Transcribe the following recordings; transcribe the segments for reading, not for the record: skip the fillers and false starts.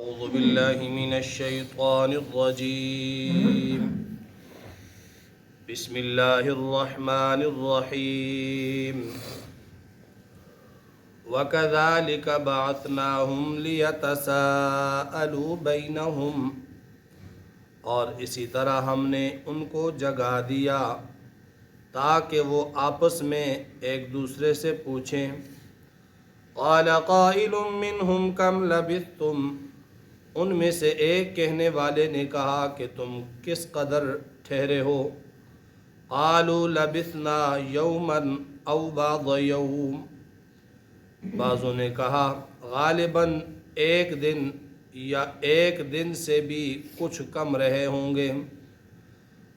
أعوذ بالله من الشيطان الرجيم. بسم الله الرحمن الرحيم. وكذلك بعثناهم ليتساءلوا بينهم، اور اسی طرح ہم نے ان کو جگا دیا تاکہ وہ آپس میں ایک دوسرے سے پوچھیں. قال قائل منهم كم لبثتم، ان میں سے ایک کہنے والے نے کہا کہ تم کس قدر ٹھہرے ہو. قالوا لبثنا یوما او بعض یوم، بعضوں نے کہا غالباً ایک دن یا ایک دن سے بھی کچھ کم رہے ہوں گے.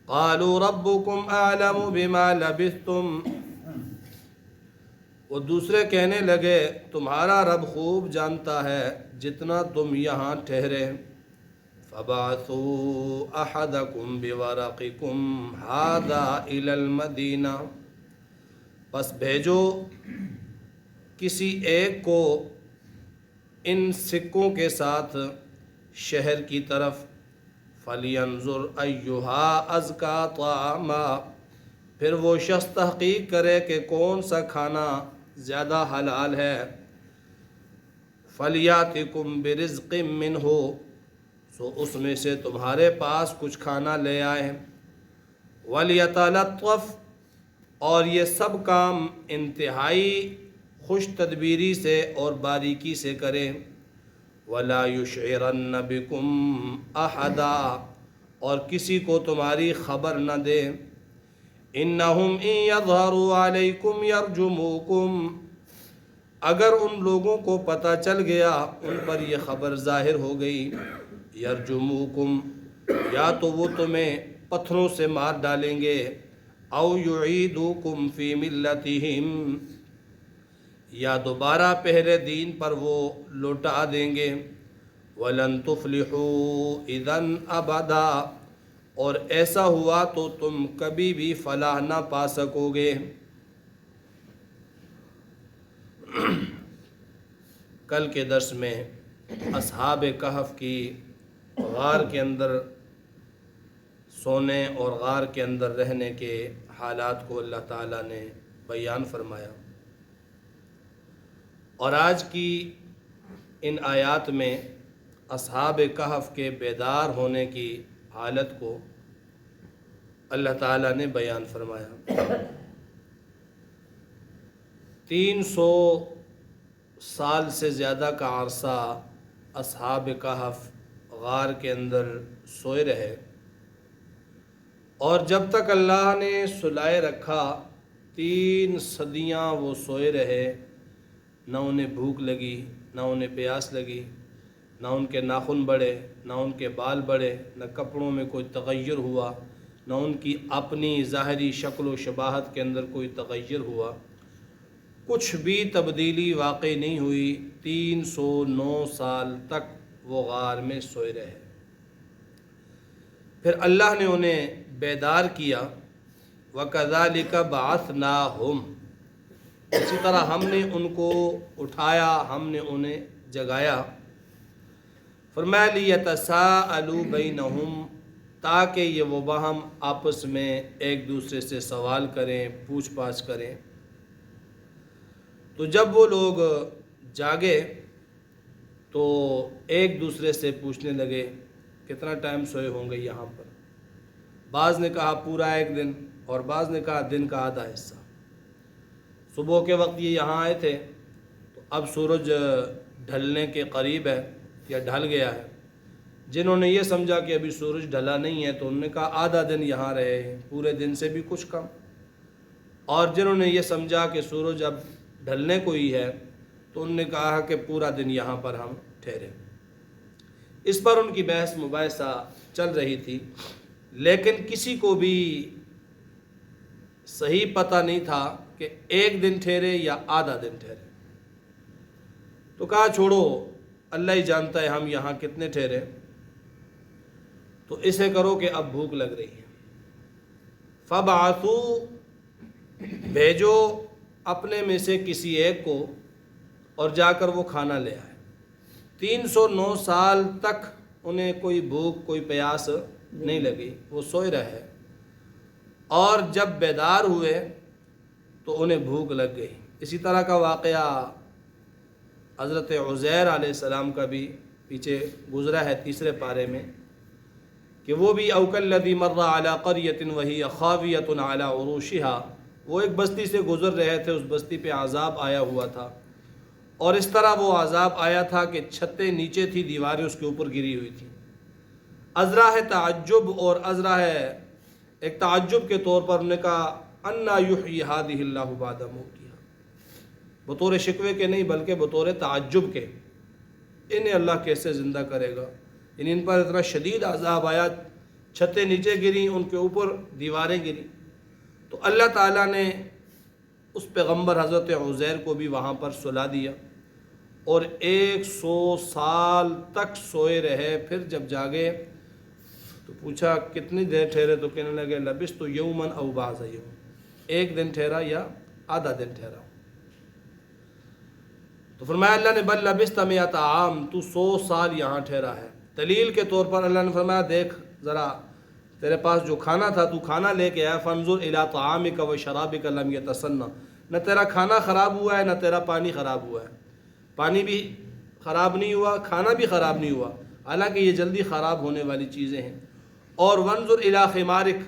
قالوا ربكم اعلم بما لبثتم، وہ دوسرے کہنے لگے تمہارا رب خوب جانتا ہے جتنا تم یہاں ٹھہرے. فبعثوا احدکم بورقکم ھذا الی المدینہ، پس بھیجو کسی ایک کو ان سکوں کے ساتھ شہر کی طرف. فلینظر ایھا ازکا طعاما، پھر وہ شخص تحقیق کرے کہ کون سا کھانا زیادہ حلال ہے. فلیاتکم برزق منہ، سو اس میں سے تمہارے پاس کچھ کھانا لے آئے. ولیتلطف، اور یہ سب کام انتہائی خوش تدبیری سے اور باریکی سے کریں. ولا یشعرن بکم احدا، اور کسی کو تمہاری خبر نہ دے. انہم ان یظہروا علیکم یرجموکم، اگر ان لوگوں کو پتہ چل گیا ان پر یہ خبر ظاہر ہو گئی. یرجموکم، یا تو وہ تمہیں پتھروں سے مار ڈالیں گے. او یعیدوکم فی ملتہم، یا دوبارہ پہلے دین پر وہ لوٹا دیں گے. ولن تفلحوا اذا ابدا، اور ایسا ہوا تو تم کبھی بھی فلاح نہ پا سکو گے. کل کے درس میں اصحاب کہف کی غار کے اندر سونے اور غار کے اندر رہنے کے حالات کو اللہ تعالیٰ نے بیان فرمایا، اور آج کی ان آیات میں اصحاب کہف کے بیدار ہونے کی حالت کو اللہ تعالیٰ نے بیان فرمایا. 300 سال سے زیادہ کا عرصہ اصحاب کہف غار کے اندر سوئے رہے، اور جب تک اللہ نے سلائے رکھا 3 صدیاں وہ سوئے رہے. نہ انہیں بھوک لگی، نہ انہیں پیاس لگی، نہ ان کے ناخن بڑھے، نہ ان کے بال بڑھے، نہ کپڑوں میں کوئی تغیر ہوا، نہ ان کی اپنی ظاہری شکل و شباہت کے اندر کوئی تغیر ہوا. کچھ بھی تبدیلی واقع نہیں ہوئی. 309 سال تک وہ غار میں سوئے رہے. پھر اللہ نے انہیں بیدار کیا. وَكَذَلِكَ بَعَثْنَاهُمْ، اسی طرح ہم نے ان کو اٹھایا، ہم نے انہیں جگایا. فرمایا لِيَتَسَاءَلُوا بَيْنَهُمْ، تاکہ یہ وہ باہم آپس میں ایک دوسرے سے سوال کریں، پوچھ پاچھ کریں. تو جب وہ لوگ جاگے تو ایک دوسرے سے پوچھنے لگے کتنا ٹائم سوئے ہوں گے یہاں پر. بعض نے کہا پورا 1 دن، اور بعض نے کہا دن کا آدھا حصہ. صبح کے وقت یہ یہاں آئے تھے تو اب سورج ڈھلنے کے قریب ہے یا ڈھل گیا ہے. جنہوں نے یہ سمجھا کہ ابھی سورج ڈھلا نہیں ہے تو انہوں نے کہا آدھا دن یہاں رہے ہیں، پورے دن سے بھی کچھ کم. اور جنہوں نے یہ سمجھا کہ سورج اب ڈھلنے کو ہی ہے تو انہوں نے کہا کہ پورا دن یہاں پر ہم ٹھہرے. اس پر ان کی بحث مباحثہ چل رہی تھی، لیکن کسی کو بھی صحیح پتہ نہیں تھا کہ 1 دن ٹھہرے یا آدھا دن ٹھہرے. تو کہا چھوڑو، اللہ ہی جانتا ہے ہم یہاں کتنے ٹھہرے. تو اسے کرو کہ اب بھوک لگ رہی ہے. فَبْعَثُوا، بھیجو اپنے میں سے کسی ایک کو اور جا کر وہ کھانا لے آئے. 309 سال تک انہیں کوئی بھوک کوئی پیاس نہیں لگی، وہ سوئے رہے، اور جب بیدار ہوئے تو انہیں بھوک لگ گئی۔ اسی طرح کا واقعہ حضرت عزیر علیہ السلام کا بھی پیچھے گزرا ہے 3 پارے میں، کہ وہ بھی او کالذی مر علی قریۃ وہی خاویۃ علی عروشہا، وہ ایک بستی سے گزر رہے تھے، اس بستی پہ عذاب آیا ہوا تھا، اور اس طرح وہ عذاب آیا تھا کہ چھتیں نیچے تھی، دیواریں اس کے اوپر گری ہوئی تھیں۔ ازراہ تعجب، اور ازراہ ایک تعجب کے طور پر انہوں نے کہا انا یحیی ہذہ اللہ بعد موتہا، بطور شکوے کے نہیں بلکہ بطور تعجب کے، انہیں اللہ کیسے زندہ کرے گا؟ یعنی ان پر اتنا شدید عذاب آیا، چھتیں نیچے گریں، ان کے اوپر دیواریں گریں، تو اللہ تعالیٰ نے اس پیغمبر حضرت عزیر کو بھی وہاں پر سلا دیا، اور 100 سال تک سوئے رہے۔ پھر جب جاگے تو پوچھا کتنی دیر ٹھہرے، تو کہنے لگے لبثت یوما او بعض یوم، 1 دن ٹھہرا یا آدھا دن ٹھہرا۔ تو فرمایا اللہ نے بل لبثت 100 عام، تو 100 سال یہاں ٹھہرا ہے۔ دلیل کے طور پر اللہ نے فرمایا دیکھ ذرا تیرے پاس جو کھانا تھا تو کھانا لے کے آیا، فانظر الی طعامک و شرابک لم یتسنہ، نہ تیرا کھانا خراب ہوا ہے نہ تیرا پانی خراب ہوا ہے، پانی بھی خراب نہیں ہوا، کھانا بھی خراب نہیں ہوا، حالانکہ یہ جلدی خراب ہونے والی چیزیں ہیں۔ اور وانظر الی خمارک،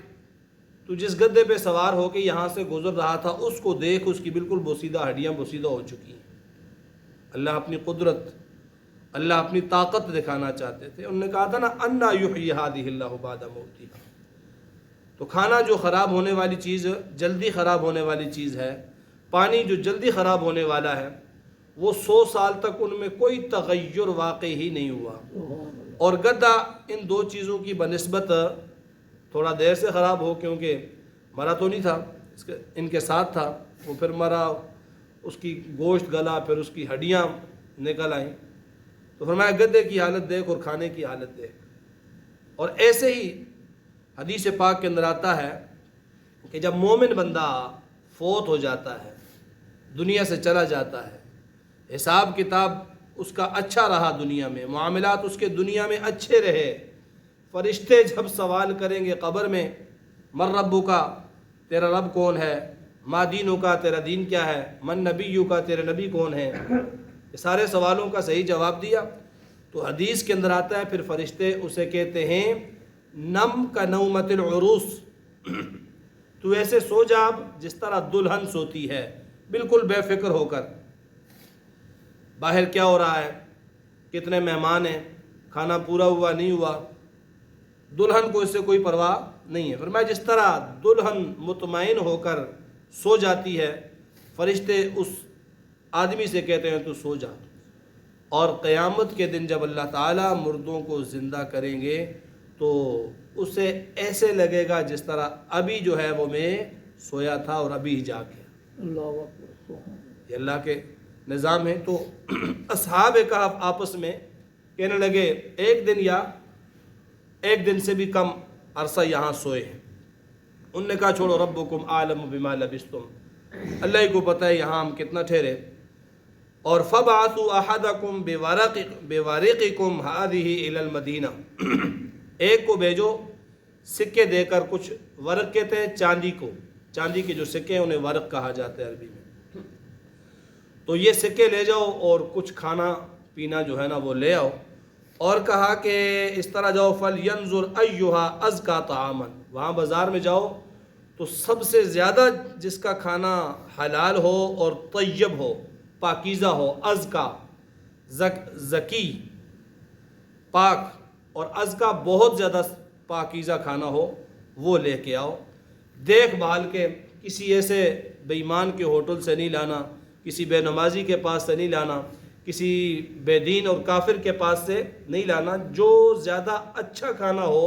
تو جس گدے پہ سوار ہو کے یہاں سے گزر رہا تھا اس کو دیکھ، اس کی بالکل بوسیدہ ہڈیاں بوسیدہ ہو چکی ہیں۔ اللہ اپنی قدرت، اللہ اپنی طاقت دکھانا چاہتے تھے۔ انہوں نے کہا تھا نا انا یحیی ہذہ اللہ بعد موتہا، تو کھانا جو خراب ہونے والی چیز، جلدی خراب ہونے والی چیز ہے، پانی جو جلدی خراب ہونے والا ہے، وہ 100 سال تک ان میں کوئی تغیر واقع ہی نہیں ہوا۔ اور گدھا ان 2 چیزوں کی بنسبت تھوڑا دیر سے خراب ہو، کیونکہ مرا تو نہیں تھا، ان کے ساتھ تھا، وہ پھر مرا، اس کی گوشت گلا، پھر اس کی ہڈیاں نکل آئیں، تو فرمایا گدھے کی حالت دیکھ اور کھانے کی حالت دیکھ۔ اور ایسے ہی حدیث پاک کے اندر آتا ہے کہ جب مومن بندہ فوت ہو جاتا ہے، دنیا سے چلا جاتا ہے، حساب کتاب اس کا اچھا رہا، دنیا میں معاملات اس کے دنیا میں اچھے رہے، فرشتے جب سوال کریں گے قبر میں من ربک کا، تیرا رب کون ہے، ما دینک کا، تیرا دین کیا ہے، من نبیک کا، تیرے نبی کون ہیں، یہ سارے سوالوں کا صحیح جواب دیا تو حدیث کے اندر آتا ہے پھر فرشتے اسے کہتے ہیں نم کا نومت العروس، تو ایسے سو جا جس طرح دلہن سوتی ہے، بالکل بے فکر ہو کر، باہر کیا ہو رہا ہے، کتنے مہمان ہیں، کھانا پورا ہوا نہیں ہوا، دلہن کو اس سے کوئی پرواہ نہیں ہے۔ فرمایا جس طرح دلہن مطمئن ہو کر سو جاتی ہے، فرشتے اس آدمی سے کہتے ہیں تو سو جا۔ اور قیامت کے دن جب اللہ تعالیٰ مردوں کو زندہ کریں گے تو اسے ایسے لگے گا جس طرح ابھی جو ہے وہ میں سویا تھا اور ابھی ہی جاگ گیا۔ یہ اللہ کے نظام ہے۔ تو اصحاب کہف آپس میں کہنے لگے 1 دن یا 1 دن سے بھی کم عرصہ یہاں سوئے ہیں۔ انہوں نے کہا چھوڑو، ربکم عالم بما لبثتم، اللہ ہی کو پتہ ہے یہاں ہم کتنا ٹھہرے۔ اور فبعثوا احدکم بورقکم هذه الى المدینہ، ایک کو بھیجو سکے دے کر، کچھ ورق کہتے ہیں چاندی کو، چاندی کے جو سکے ہیں انہیں ورق کہا جاتا ہے عربی میں، تو یہ سکے لے جاؤ اور کچھ کھانا پینا جو ہے نا وہ لے آؤ۔ اور کہا کہ اس طرح جاؤ فَلْيَنْظُرْ أَيُّهَا أَزْكَى طَعَامًا، وہاں بازار میں جاؤ تو سب سے زیادہ جس کا کھانا حلال ہو اور طیب ہو، پاکیزہ ہو، ازکا، زکی، پاک، اور ازکا بہت زیادہ پاکیزہ کھانا ہو، وہ لے کے آؤ۔ دیکھ بھال کے کسی ایسے بے ایمان کے ہوٹل سے نہیں لانا، کسی بے نمازی کے پاس سے نہیں لانا، کسی بے دین اور کافر کے پاس سے نہیں لانا، جو زیادہ اچھا کھانا ہو،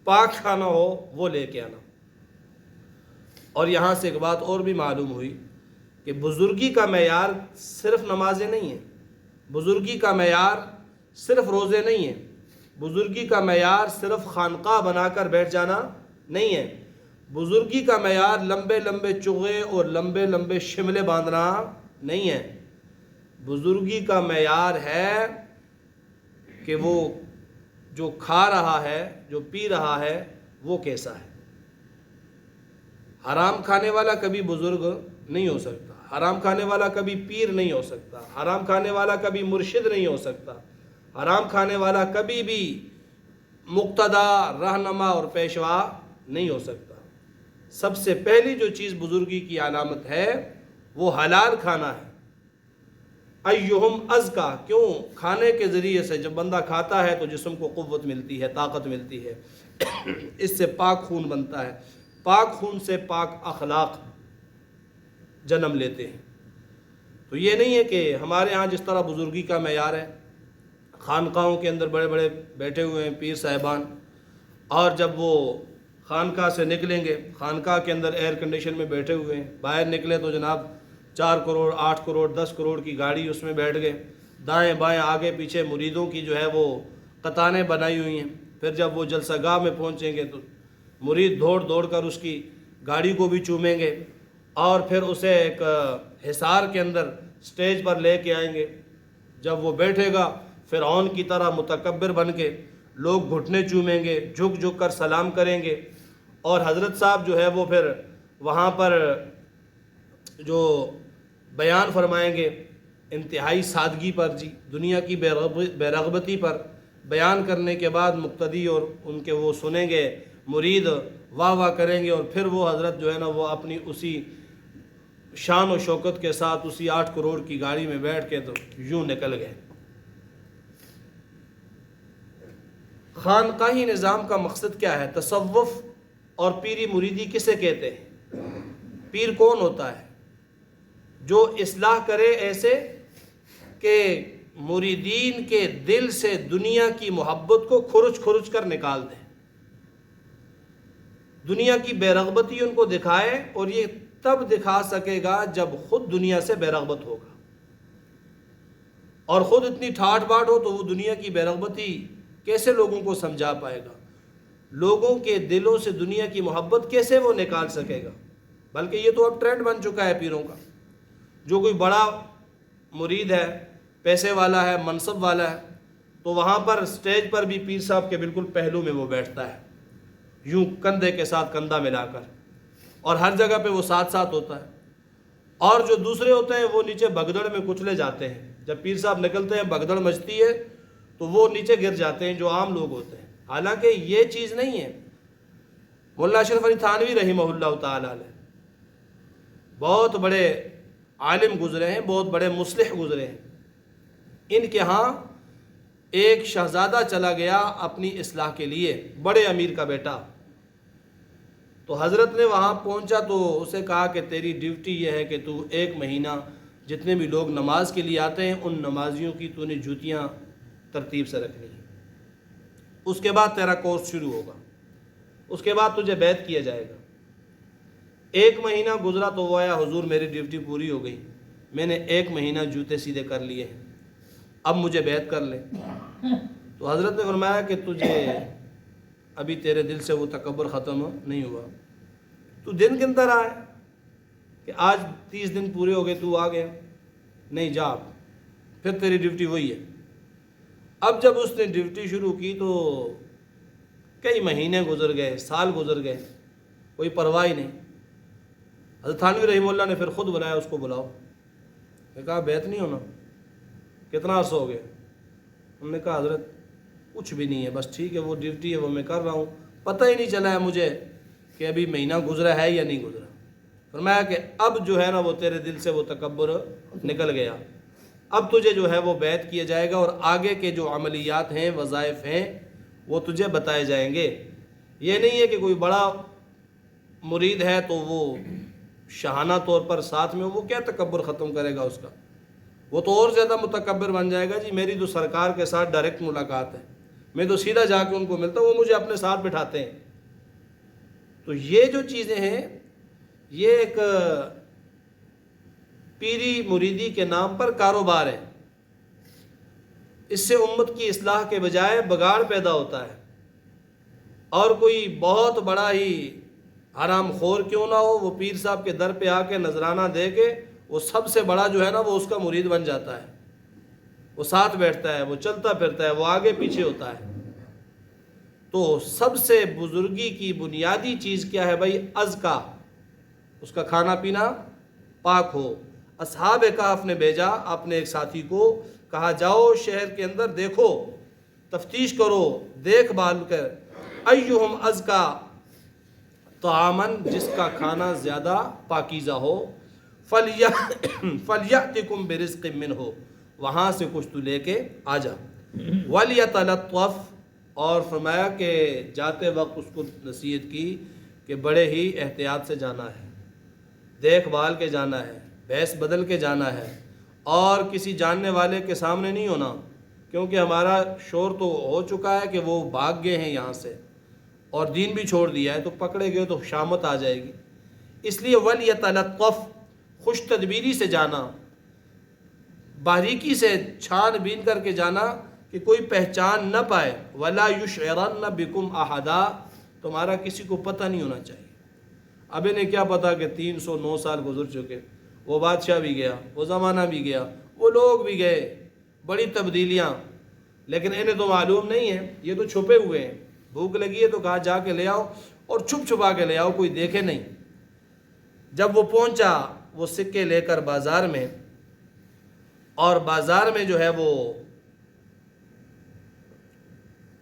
پاک کھانا ہو، وہ لے کے آنا۔ اور یہاں سے ایک بات اور بھی معلوم ہوئی کہ بزرگی کا معیار صرف نمازیں نہیں ہیں، بزرگی کا معیار صرف روزے نہیں ہیں، بزرگی کا معیار صرف خانقاہ بنا کر بیٹھ جانا نہیں ہے، بزرگی کا معیار لمبے لمبے چغے اور لمبے لمبے شملے باندھنا نہیں ہے، بزرگی کا معیار ہے کہ وہ جو کھا رہا ہے، جو پی رہا ہے، وہ کیسا ہے۔ حرام کھانے والا کبھی بزرگ نہیں ہو سکتا، حرام کھانے والا کبھی پیر نہیں ہو سکتا، حرام کھانے والا کبھی مرشد نہیں ہو سکتا، حرام کھانے والا کبھی بھی مقتدا، رہنما اور پیشوا نہیں ہو سکتا۔ سب سے پہلی جو چیز بزرگی کی علامت ہے وہ حلال کھانا ہے۔ ایہم ازکا، کیوں؟ کھانے کے ذریعے سے جب بندہ کھاتا ہے تو جسم کو قوت ملتی ہے، طاقت ملتی ہے، اس سے پاک خون بنتا ہے، پاک خون سے پاک اخلاق جنم لیتے ہیں۔ تو یہ نہیں ہے کہ ہمارے ہاں جس طرح بزرگی کا معیار ہے، خانقاہوں کے اندر بڑے بڑے بیٹھے ہوئے ہیں پیر صاحبان، اور جب وہ خانقاہ سے نکلیں گے، خانقاہ کے اندر ایئر کنڈیشن میں بیٹھے ہوئے ہیں، باہر نکلے تو جناب 4 کروڑ 8 کروڑ 10 کروڑ کی گاڑی اس میں بیٹھ گئے، دائیں بائیں آگے پیچھے مریدوں کی جو ہے وہ قطانیں بنائی ہوئی ہیں۔ پھر جب وہ جلسہ گاہ میں پہنچیں گے تو مرید دوڑ دوڑ کر اس کی گاڑی کو بھی چومیں گے، اور پھر اسے ایک حصار کے اندر سٹیج پر لے کے آئیں گے۔ جب وہ بیٹھے گا فرعون کی طرح متکبر بن کے، لوگ گھٹنے چومیں گے، جھک جھک کر سلام کریں گے، اور حضرت صاحب جو ہے وہ پھر وہاں پر جو بیان فرمائیں گے انتہائی سادگی پر، جی دنیا کی بے رغبتی پر بیان کرنے کے بعد مقتدی اور ان کے وہ سنیں گے، مرید واہ واہ کریں گے، اور پھر وہ حضرت جو ہے نا وہ اپنی اسی شان و شوکت کے ساتھ اسی 8 کروڑ کی گاڑی میں بیٹھ کے تو یوں نکل گئے۔ خانقاہی نظام کا مقصد کیا ہے؟ تصوف اور پیری مریدی کسے کہتے ہیں؟ پیر کون ہوتا ہے؟ جو اصلاح کرے ایسے کہ مریدین کے دل سے دنیا کی محبت کو کھرچ کھرچ کر نکال دے، دنیا کی بے رغبتی ان کو دکھائے، اور یہ تب دکھا سکے گا جب خود دنیا سے بے رغبت ہوگا، اور خود اتنی ٹھاٹ باٹ ہو تو وہ دنیا کی بے رغبتی کیسے لوگوں کو سمجھا پائے گا؟ لوگوں کے دلوں سے دنیا کی محبت کیسے وہ نکال سکے گا؟ بلکہ یہ تو اب ٹرینڈ بن چکا ہے پیروں کا، جو کوئی بڑا مرید ہے، پیسے والا ہے، منصب والا ہے، تو وہاں پر سٹیج پر بھی پیر صاحب کے بالکل پہلو میں وہ بیٹھتا ہے، یوں کندھے کے ساتھ کندھا ملا کر، اور ہر جگہ پہ وہ ساتھ ساتھ ہوتا ہے، اور جو دوسرے ہوتے ہیں وہ نیچے بھگدڑ میں کچلے جاتے ہیں۔ جب پیر صاحب نکلتے ہیں بھگدڑ مچتی ہے تو وہ نیچے گر جاتے ہیں، جو عام لوگ ہوتے ہیں۔ حالانکہ یہ چیز نہیں ہے۔ مولانا اشرف علی تھانوی رحمہ اللہ تعالی علیہ بہت بڑے عالم گزرے ہیں، بہت بڑے مصلح گزرے ہیں۔ ان کے ہاں ایک شہزادہ چلا گیا اپنی اصلاح کے لیے، بڑے امیر کا بیٹا، تو حضرت نے وہاں پہنچا تو اسے کہا کہ تیری ڈیوٹی یہ ہے کہ تو 1 مہینہ جتنے بھی لوگ نماز کے لیے آتے ہیں ان نمازیوں کی تو نے جوتیاں ترتیب سے رکھنی ہیں، اس کے بعد تیرا کورس شروع ہوگا، اس کے بعد تجھے بیعت کیا جائے گا۔ 1 مہینہ گزرا تو وہ آیا، حضور میری ڈیوٹی پوری ہو گئی، میں نے 1 مہینہ جوتے سیدھے کر لیے ہیں، اب مجھے بیعت کر لے۔ تو حضرت نے فرمایا کہ تجھے ابھی تیرے دل سے وہ تکبر ختم نہیں ہوا، تو دن گنتا رہا ہے کہ آج 30 دن پورے ہو گئے تو آ گیا، نہیں جا اب، پھر تیری ڈیوٹی وہی ہے۔ اب جب اس نے ڈیوٹی شروع کی تو کئی مہینے گزر گئے، سال گزر گئے، کوئی پرواہ ہی نہیں۔ حضرت تھانوی رحمہ اللہ نے پھر خود بلایا، اس کو بلاؤ، نے کہا بیعت نہیں ہونا، کتنا عرصہ ہو گیا؟ انہوں نے کہا حضرت کچھ بھی نہیں ہے، بس ٹھیک ہے وہ ڈیوٹی ہے وہ میں کر رہا ہوں، پتہ ہی نہیں چلا ہے مجھے کہ ابھی مہینہ گزرا ہے یا نہیں گزرا۔ فرمایا کہ اب جو ہے نا وہ تیرے دل سے وہ تکبر نکل گیا، اب تجھے جو ہے وہ بیعت کیا جائے گا، اور آگے کے جو عملیات ہیں، وظائف ہیں، وہ تجھے بتائے جائیں گے۔ یہ نہیں ہے کہ کوئی بڑا مرید ہے تو وہ شاہانہ طور پر ساتھ میں، وہ کیا تکبر ختم کرے گا اس کا؟ وہ تو اور زیادہ متکبر بن جائے گا، جی میری تو سرکار کے ساتھ ڈائریکٹ ملاقات ہے، میں تو سیدھا جا کے ان کو ملتا ہوں، وہ مجھے اپنے ساتھ بٹھاتے ہیں۔ تو یہ جو چیزیں ہیں یہ ایک پیری مریدی کے نام پر کاروبار ہے، اس سے امت کی اصلاح کے بجائے بگاڑ پیدا ہوتا ہے، اور کوئی بہت بڑا ہی حرام خور کیوں نہ ہو، وہ پیر صاحب کے در پہ آ کے نذرانہ دے کے وہ سب سے بڑا جو ہے نا وہ اس کا مرید بن جاتا ہے۔ وہ ساتھ بیٹھتا ہے، وہ چلتا پھرتا ہے، وہ آگے پیچھے ہوتا ہے۔ تو سب سے بزرگی کی بنیادی چیز کیا ہے بھائی؟ ازکا، اس کا کھانا پینا پاک ہو۔ اصحاب کہف نے بھیجا اپنے ایک ساتھی کو، کہا جاؤ شہر کے اندر دیکھو، تفتیش کرو، دیکھ بھال کر، ایہم ازکا طعامن، جس کا کھانا زیادہ پاکیزہ ہو، فلیأتکم برزق منہ، وہاں سے کچھ تو لے کے آ جا، ولیتلطف، اور فرمایا کہ جاتے وقت اس کو نصیحت کی کہ بڑے ہی احتیاط سے جانا ہے، دیکھ بھال کے جانا ہے، بھیس بدل کے جانا ہے، اور کسی جاننے والے کے سامنے نہیں ہونا، کیونکہ ہمارا شور تو ہو چکا ہے کہ وہ بھاگ گئے ہیں یہاں سے اور دین بھی چھوڑ دیا ہے، تو پکڑے گئے تو شامت آ جائے گی۔ اس لیے ولیتلطف، خوش تدبیری سے جانا، باریکی سے چھان بین کر کے جانا کہ کوئی پہچان نہ پائے، ولا یشعرن بکم احدا، تمہارا کسی کو پتہ نہیں ہونا چاہیے۔ اب انہیں کیا پتا کہ 309 سال گزر چکے، وہ بادشاہ بھی گیا، وہ زمانہ بھی گیا، وہ لوگ بھی گئے، بڑی تبدیلیاں، لیکن انہیں تو معلوم نہیں ہے، یہ تو چھپے ہوئے ہیں۔ بھوک لگی ہے تو کہا جا کے لے آؤ، اور چھپ چھپا کے لے آؤ، کوئی دیکھے نہیں۔ جب وہ پہنچا وہ سکے لے کر بازار میں، اور بازار میں جو ہے وہ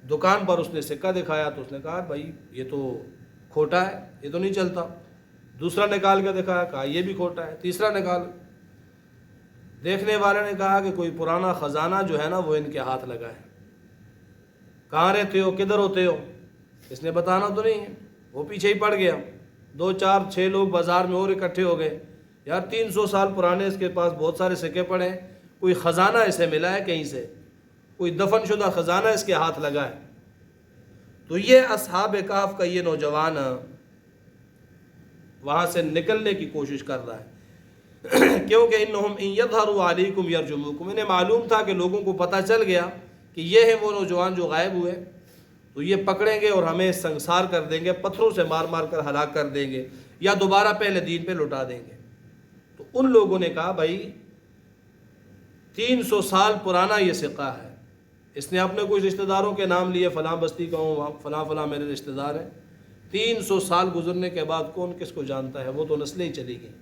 دکان پر اس نے سکہ دکھایا تو اس نے کہا بھائی یہ تو کھوٹا ہے، یہ تو نہیں چلتا۔ دوسرا نکال کے دکھایا، کہا یہ بھی کھوٹا ہے۔ تیسرا نکال، دیکھنے والے نے کہا کہ کوئی پرانا خزانہ جو ہے نا وہ ان کے ہاتھ لگا ہے۔ کہاں رہتے ہو، کدھر ہوتے ہو؟ اس نے بتانا تو نہیں ہے، وہ پیچھے ہی پڑ گیا۔ 2 4 6 لوگ بازار میں اور اکٹھے ہو گئے، یار 300 سال پرانے اس کے پاس بہت سارے سکے پڑے ہیں، کوئی خزانہ اسے ملا ہے کہیں سے، کوئی دفن شدہ خزانہ اس کے ہاتھ لگا ہے۔ تو یہ اصحاب کہف کا یہ نوجوان وہاں سے نکلنے کی کوشش کر رہا ہے، کیونکہ انہم ان یظہروا علیکم یرجموکم، انہیں معلوم تھا کہ لوگوں کو پتہ چل گیا کہ یہ ہیں وہ نوجوان جو غائب ہوئے، تو یہ پکڑیں گے اور ہمیں سنسار کر دیں گے، پتھروں سے مار مار کر ہلاک کر دیں گے، یا دوبارہ پہلے دین پہ لوٹا دیں گے۔ تو ان لوگوں نے کہا بھائی 300 سال پرانا یہ سکہ ہے، اس نے اپنے کچھ رشتہ داروں کے نام لیے، فلاں بستی کا ہوں، وہاں فلاں فلاں میرے رشتہ دار ہیں۔ 300 سال گزرنے کے بعد کون کس کو جانتا ہے، وہ تو نسلیں ہی چلی گئیں۔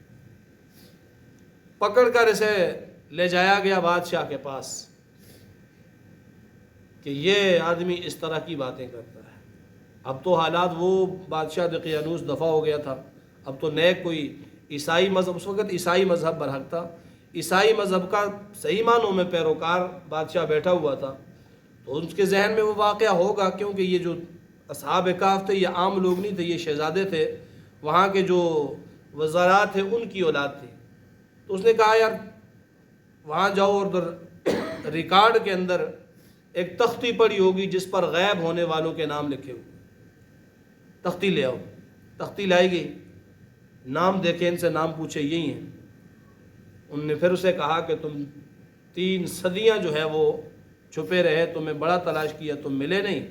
پکڑ کر اسے لے جایا گیا بادشاہ کے پاس کہ یہ آدمی اس طرح کی باتیں کرتا ہے۔ اب تو حالات، وہ بادشاہ دقیانوس دفع ہو گیا تھا، اب تو نئے کوئی عیسائی مذہب، اس وقت عیسائی مذہب برحق تھا، عیسائی مذہب کا صحیح معنوں میں پیروکار بادشاہ بیٹھا ہوا تھا، تو اس کے ذہن میں وہ واقعہ ہوگا، کیونکہ یہ جو اصحاب کہف تھے یہ عام لوگ نہیں تھے، یہ شہزادے تھے، وہاں کے جو وزراء تھے ان کی اولاد تھی۔ تو اس نے کہا یار وہاں جاؤ اور ادھر ریکارڈ کے اندر ایک تختی پڑی ہوگی جس پر غائب ہونے والوں کے نام لکھے ہوئے، تختی لے آؤ۔ تختی لائی گئی، نام دیکھے، ان سے نام پوچھے، یہی ہیں۔ ان نے پھر اسے کہا کہ تم 3 صدیاں جو ہے وہ چھپے رہے، تمہیں بڑا تلاش کیا، تم ملے نہیں،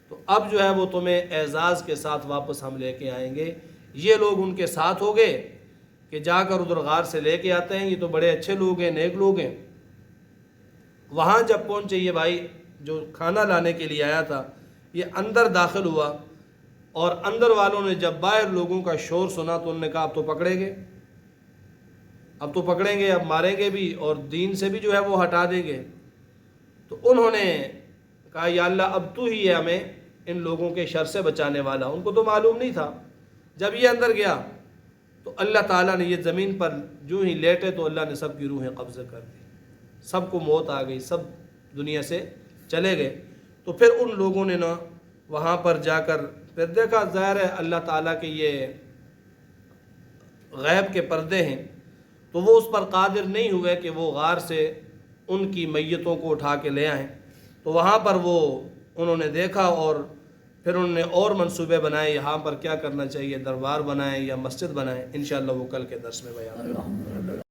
تو اب جو ہے وہ تمہیں اعزاز کے ساتھ واپس ہم لے کے آئیں گے۔ یہ لوگ ان کے ساتھ ہو گئے کہ جا کر ادھر غار سے لے کے آتے ہیں، یہ تو بڑے اچھے لوگ ہیں، نیک لوگ ہیں۔ وہاں جب پہنچے یہ بھائی جو کھانا لانے کے لیے آیا تھا، یہ اندر داخل ہوا، اور اندر والوں نے جب باہر لوگوں کا شور سنا تو انہوں نے کہا اب تو پکڑیں گے، اب تو پکڑیں گے، اب ماریں گے بھی، اور دین سے بھی جو ہے وہ ہٹا دیں گے۔ تو انہوں نے کہا یا اللہ اب تو ہی ہے ہمیں ان لوگوں کے شر سے بچانے والا۔ ان کو تو معلوم نہیں تھا۔ جب یہ اندر گیا تو اللہ تعالیٰ نے یہ زمین پر جو ہی لیٹے تو اللہ نے سب کی روحیں قبضہ کر دی، سب کو موت آ گئی، سب دنیا سے چلے گئے۔ تو پھر ان لوگوں نے نا وہاں پر جا کر پھر دیکھا، ظاہر ہے اللہ تعالیٰ کے یہ غیب کے پردے ہیں، تو وہ اس پر قادر نہیں ہوئے کہ وہ غار سے ان کی میتوں کو اٹھا کے لے آئیں۔ تو وہاں پر وہ انہوں نے دیکھا، اور پھر انہوں نے اور منصوبے بنائے، یہاں پر کیا کرنا چاہیے، دربار بنائیں یا مسجد بنائیں۔ انشاءاللہ وہ کل کے درس میں بیان کریں۔